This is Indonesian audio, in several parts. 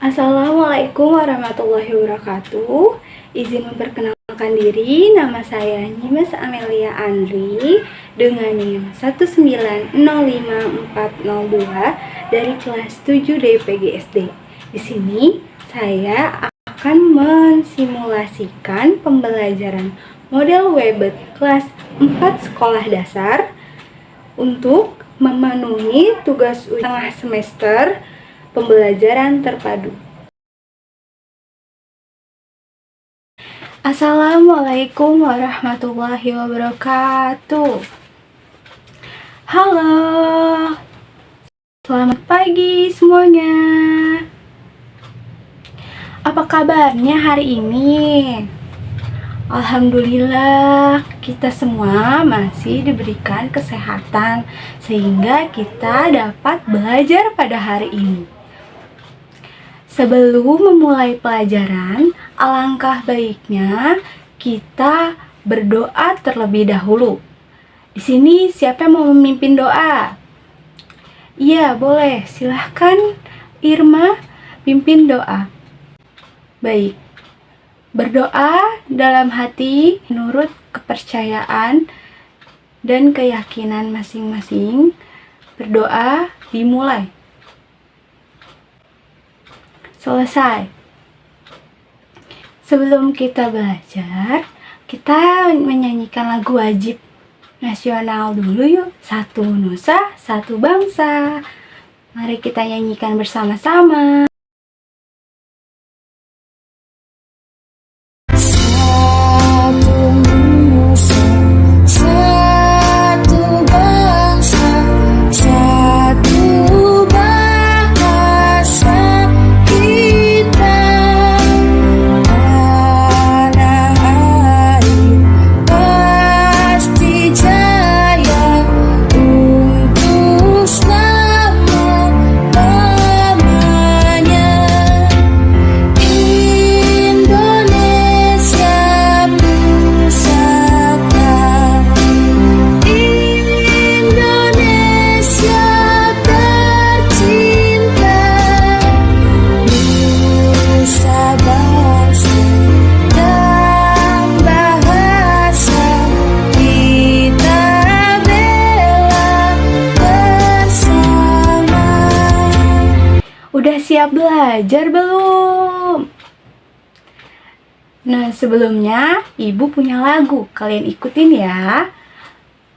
Assalamualaikum warahmatullahi wabarakatuh. Izin memperkenalkan diri, nama saya Nyimas Amelia Andri dengan NIM 1905402 dari kelas 7 DPGSD. Di sini saya akan mensimulasikan pembelajaran model Webet kelas 4 sekolah dasar untuk memenuhi tugas tengah semester pembelajaran terpadu. Assalamualaikum warahmatullahi wabarakatuh. Halo, selamat pagi semuanya. Apa kabarnya hari ini? Alhamdulillah, kita semua masih diberikan kesehatan sehingga kita dapat belajar pada hari ini. Sebelum memulai pelajaran, alangkah baiknya kita berdoa terlebih dahulu. Di sini siapa yang mau memimpin doa? Iya, boleh. Silahkan Irma pimpin doa. Baik. Berdoa dalam hati menurut kepercayaan dan keyakinan masing-masing. Berdoa dimulai. Selesai. Sebelum kita belajar, kita menyanyikan lagu wajib nasional dulu yuk. Satu Nusa, satu bangsa. Mari kita nyanyikan bersama-sama. Udah siap belajar belum? Nah, sebelumnya Ibu punya lagu, kalian ikutin ya.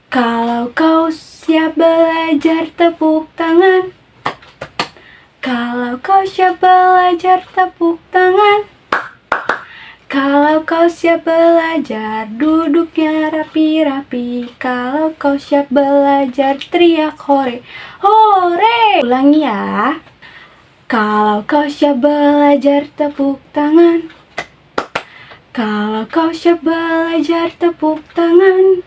Kalau kau siap belajar, tepuk tangan. Kalau kau siap belajar, tepuk tangan. Kalau kau siap belajar, duduknya rapi-rapi. Kalau kau siap belajar, teriak hore, hore. Ulangi ya. Kalau kau siap belajar, tepuk tangan. Kalau kau siap belajar, tepuk tangan.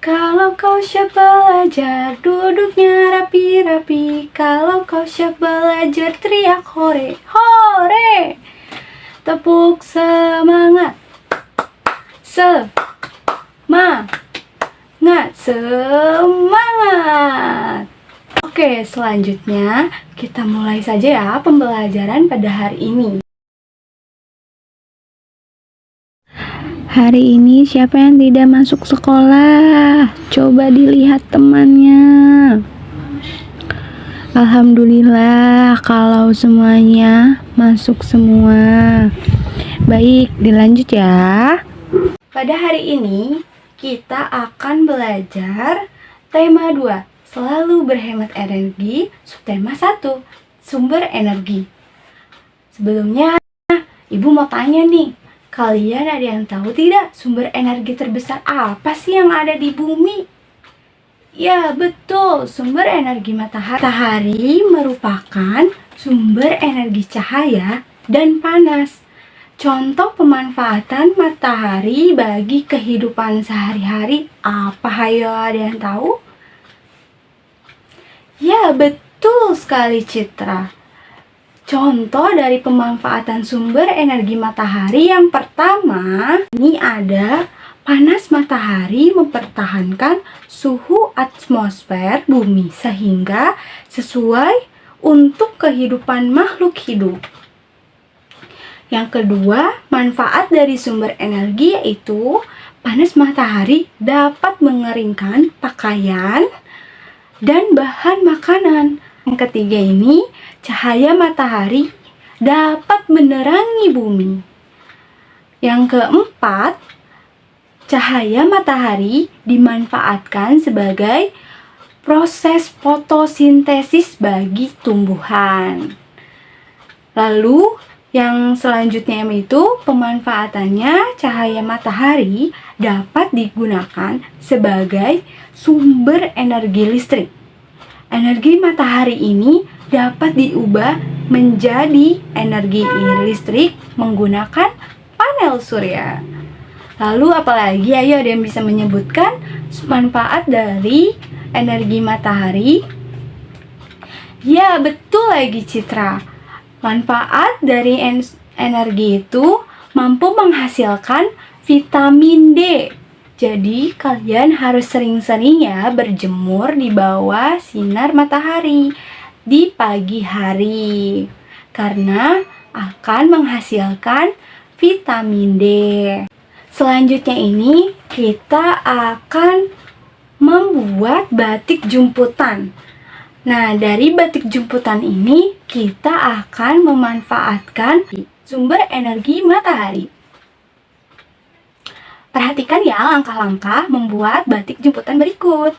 Kalau kau siap belajar, duduknya rapi-rapi. Kalau kau siap belajar, teriak hore, hore. Tepuk semangat. Semangat. Semangat. Oke, selanjutnya kita mulai saja ya pembelajaran pada hari ini. Hari ini siapa yang tidak masuk sekolah? Coba dilihat temannya. Alhamdulillah kalau semuanya masuk semua. Baik, dilanjut ya. Pada hari ini kita akan belajar tema 2. Selalu berhemat energi, subtema 1, sumber energi. Sebelumnya, Ibu mau tanya nih, kalian ada yang tahu tidak sumber energi terbesar apa sih yang ada di bumi? Ya, betul, sumber energi matahari. Matahari merupakan sumber energi cahaya dan panas. Contoh pemanfaatan matahari bagi kehidupan sehari-hari apa hayo, ada yang tahu? Ya, betul sekali Citra. Contoh dari pemanfaatan sumber energi matahari yang pertama, ini ada panas matahari mempertahankan suhu atmosfer bumi sehingga sesuai untuk kehidupan makhluk hidup. Yang kedua, manfaat dari sumber energi yaitu panas matahari dapat mengeringkan pakaian dan bahan makanan. Yang ketiga ini, cahaya matahari dapat menerangi bumi. Yang keempat, cahaya matahari dimanfaatkan sebagai proses fotosintesis bagi tumbuhan. Lalu, yang selanjutnya itu pemanfaatannya cahaya matahari dapat digunakan sebagai sumber energi listrik. Energi matahari ini dapat diubah menjadi energi listrik menggunakan panel surya. Lalu apalagi, ayo ada yang bisa menyebutkan manfaat dari energi matahari? Ya, betul lagi Citra. Manfaat dari energi itu mampu menghasilkan vitamin D. Jadi kalian harus sering-sering ya berjemur di bawah sinar matahari di pagi hari, karena akan menghasilkan vitamin D. Selanjutnya ini kita akan membuat batik jumputan. Nah, dari batik jumputan ini kita akan memanfaatkan sumber energi matahari. Perhatikan ya langkah-langkah membuat batik jumputan berikut.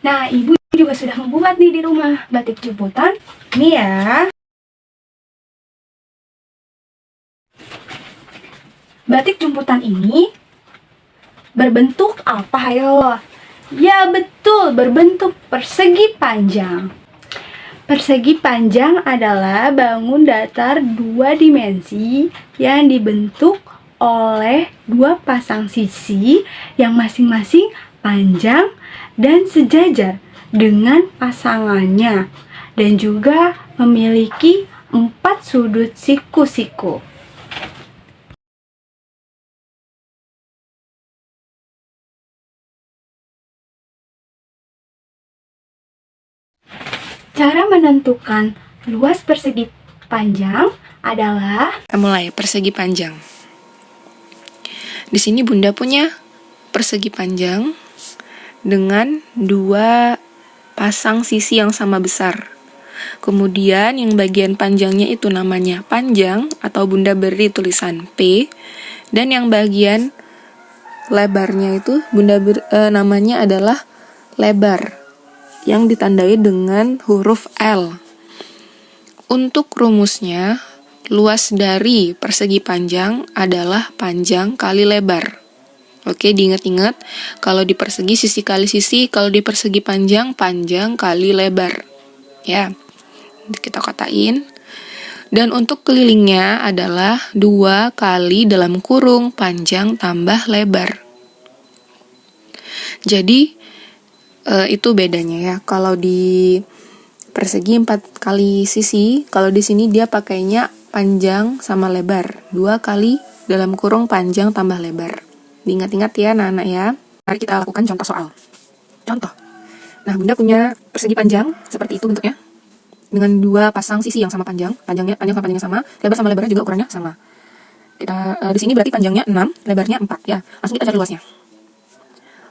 Nah, Ibu juga sudah membuat nih di rumah batik jumputan. Ini ya. Batik jumputan ini berbentuk apa ayo? Ya betul, berbentuk persegi panjang. Persegi panjang adalah bangun datar dua dimensi yang dibentuk oleh dua pasang sisi yang masing-masing panjang dan sejajar dengan pasangannya, dan juga memiliki 4 sudut siku-siku. Cara menentukan luas persegi panjang adalah mulai persegi panjang. Di sini Bunda punya persegi panjang dengan 2 pasang sisi yang sama besar. Kemudian yang bagian panjangnya itu namanya panjang atau Bunda beri tulisan P, dan yang bagian lebarnya itu Bunda namanya adalah lebar yang ditandai dengan huruf L. Untuk rumusnya, luas dari persegi panjang adalah panjang kali lebar. Oke, diingat-ingat, kalau di persegi sisi kali sisi, kalau di persegi panjang, panjang kali lebar. Ya, kita katain. Dan untuk kelilingnya adalah 2 kali dalam kurung panjang tambah lebar. Jadi, itu bedanya ya. Kalau di persegi 4 kali sisi, kalau di sini dia pakainya panjang sama lebar. 2 kali dalam kurung panjang tambah lebar. Diingat-ingat ya anak-anak ya. Mari kita lakukan contoh soal. Contoh. Nah, Bunda punya persegi panjang seperti itu bentuknya. Dengan 2 pasang sisi yang sama panjang sama panjangnya sama, lebar sama lebarnya juga ukurannya sama. Kita di sini berarti panjangnya 6, lebarnya 4 ya. Langsung kita cari luasnya.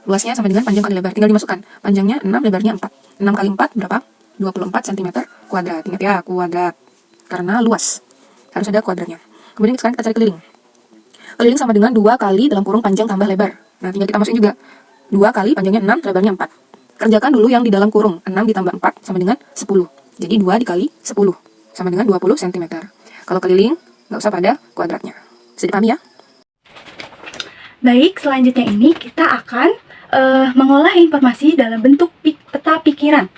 Luasnya sama dengan panjang kali lebar. Tinggal dimasukkan. Panjangnya 6, lebarnya 4. 6 kali 4 berapa? 24 cm kuadrat. Ingat ya, kuadrat. Karena luas. Harus ada kuadratnya. Kemudian sekarang kita cari keliling. Keliling sama dengan 2 kali dalam kurung panjang tambah lebar. Nah, tinggal kita masukin juga. 2 kali panjangnya 6, lebarnya 4. Kerjakan dulu yang di dalam kurung. 6 ditambah 4 sama dengan 10. Jadi 2 dikali 10 sama dengan 20 cm. Kalau keliling, nggak usah pada kuadratnya. Bisa dipahami ya? Baik, selanjutnya ini kita akan mengolah informasi dalam bentuk peta pikiran.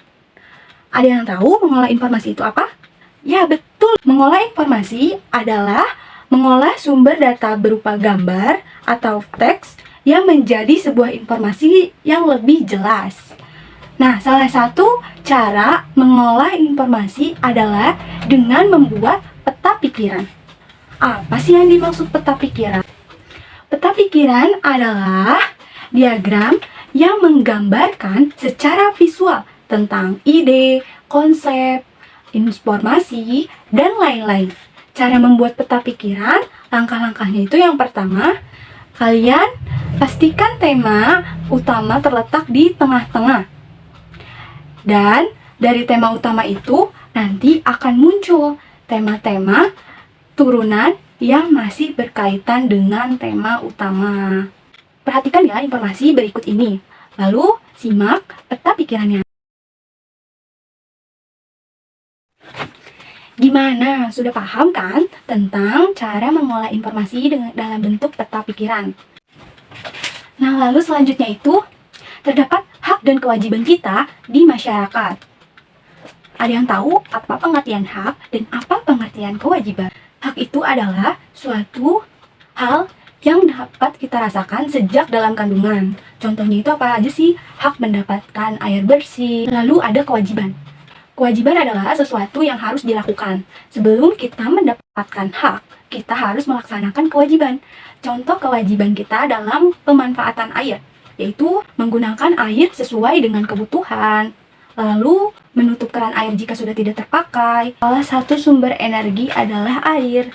Ada yang tahu mengolah informasi itu apa? Ya, betul. Mengolah informasi adalah mengolah sumber data berupa gambar atau teks yang menjadi sebuah informasi yang lebih jelas. Nah, salah satu cara mengolah informasi adalah dengan membuat peta pikiran. Apa sih yang dimaksud peta pikiran? Peta pikiran adalah diagram yang menggambarkan secara visual tentang ide, konsep, informasi, dan lain-lain. Cara membuat peta pikiran, langkah-langkahnya itu yang pertama, kalian pastikan tema utama terletak di tengah-tengah. Dan dari tema utama itu nanti akan muncul tema-tema turunan yang masih berkaitan dengan tema utama. Perhatikan ya informasi berikut ini. Lalu simak peta pikirannya. Gimana? Sudah paham kan tentang cara mengolah informasi dalam bentuk peta pikiran? Nah, lalu selanjutnya itu terdapat hak dan kewajiban kita di masyarakat. Ada yang tahu apa pengertian hak dan apa pengertian kewajiban? Hak itu adalah suatu hal yang dapat kita rasakan sejak dalam kandungan. Contohnya itu apa aja sih? Hak mendapatkan air bersih. Lalu ada kewajiban. Kewajiban adalah sesuatu yang harus dilakukan. Sebelum kita mendapatkan hak, kita harus melaksanakan kewajiban. Contoh kewajiban kita dalam pemanfaatan air, yaitu menggunakan air sesuai dengan kebutuhan. Lalu, menutup keran air jika sudah tidak terpakai. Salah satu sumber energi adalah air.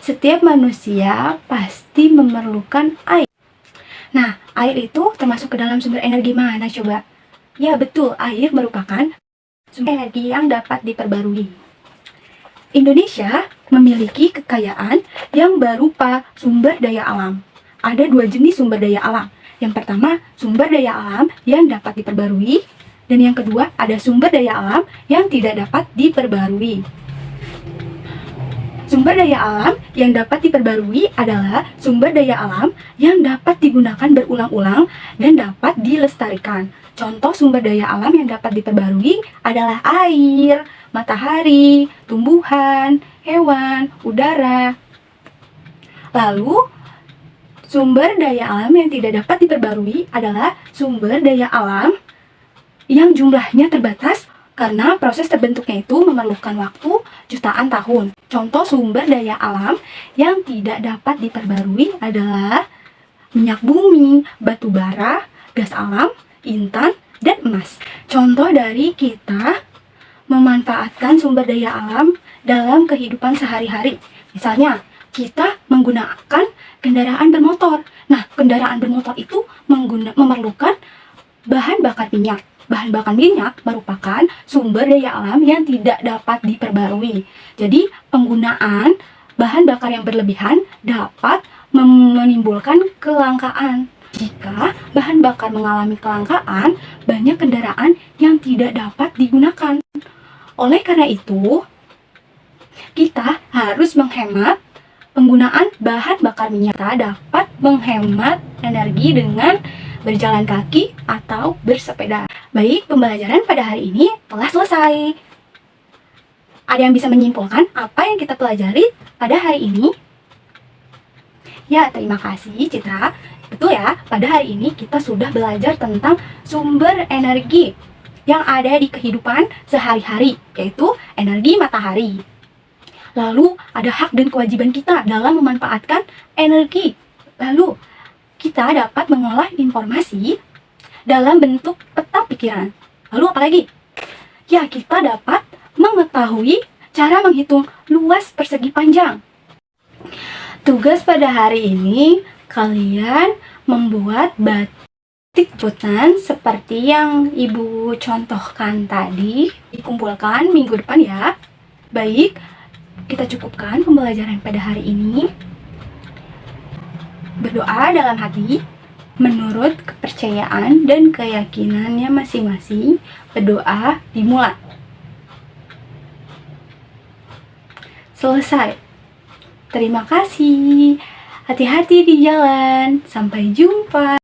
Setiap manusia pasti memerlukan air. Nah, air itu termasuk ke dalam sumber energi mana coba? Ya betul, air merupakan sumber energi yang dapat diperbarui. Indonesia memiliki kekayaan yang berupa sumber daya alam. Ada dua jenis sumber daya alam. Yang pertama, sumber daya alam yang dapat diperbarui. Dan yang kedua, ada sumber daya alam yang tidak dapat diperbarui. Sumber daya alam yang dapat diperbarui adalah sumber daya alam yang dapat digunakan berulang-ulang dan dapat dilestarikan. Contoh sumber daya alam yang dapat diperbarui adalah air, matahari, tumbuhan, hewan, udara. Lalu, sumber daya alam yang tidak dapat diperbarui adalah sumber daya alam yang jumlahnya terbatas karena proses terbentuknya itu memerlukan waktu jutaan tahun. Contoh sumber daya alam yang tidak dapat diperbarui adalah minyak bumi, batu bara, gas alam, intan, dan emas. Contoh dari kita memanfaatkan sumber daya alam dalam kehidupan sehari-hari. Misalnya, kita menggunakan kendaraan bermotor. Nah, kendaraan bermotor itu memerlukan bahan bakar minyak. Bahan bakar minyak merupakan sumber daya alam yang tidak dapat diperbarui. Jadi, penggunaan bahan bakar yang berlebihan dapat menimbulkan kelangkaan. Jika bahan bakar mengalami kelangkaan, banyak kendaraan yang tidak dapat digunakan. Oleh karena itu, kita harus menghemat penggunaan bahan bakar minyak. Kita dapat menghemat energi dengan berjalan kaki atau bersepeda. Baik, pembelajaran pada hari ini telah selesai. Ada yang bisa menyimpulkan apa yang kita pelajari pada hari ini? Ya, terima kasih Citra. Betul ya, pada hari ini kita sudah belajar tentang sumber energi yang ada di kehidupan sehari-hari, yaitu energi matahari. Lalu, ada hak dan kewajiban kita dalam memanfaatkan energi. Lalu, kita dapat mengolah informasi dalam bentuk peta pikiran. Lalu apa lagi? Ya, kita dapat mengetahui cara menghitung luas persegi panjang. Tugas pada hari ini, kalian membuat batik putan seperti yang Ibu contohkan tadi. Dikumpulkan minggu depan ya. Baik, kita cukupkan pembelajaran pada hari ini. Berdoa dalam hati, menurut kepercayaan dan keyakinannya masing-masing. Berdoa dimulai. Selesai. Terima kasih. Hati-hati di jalan. Sampai jumpa.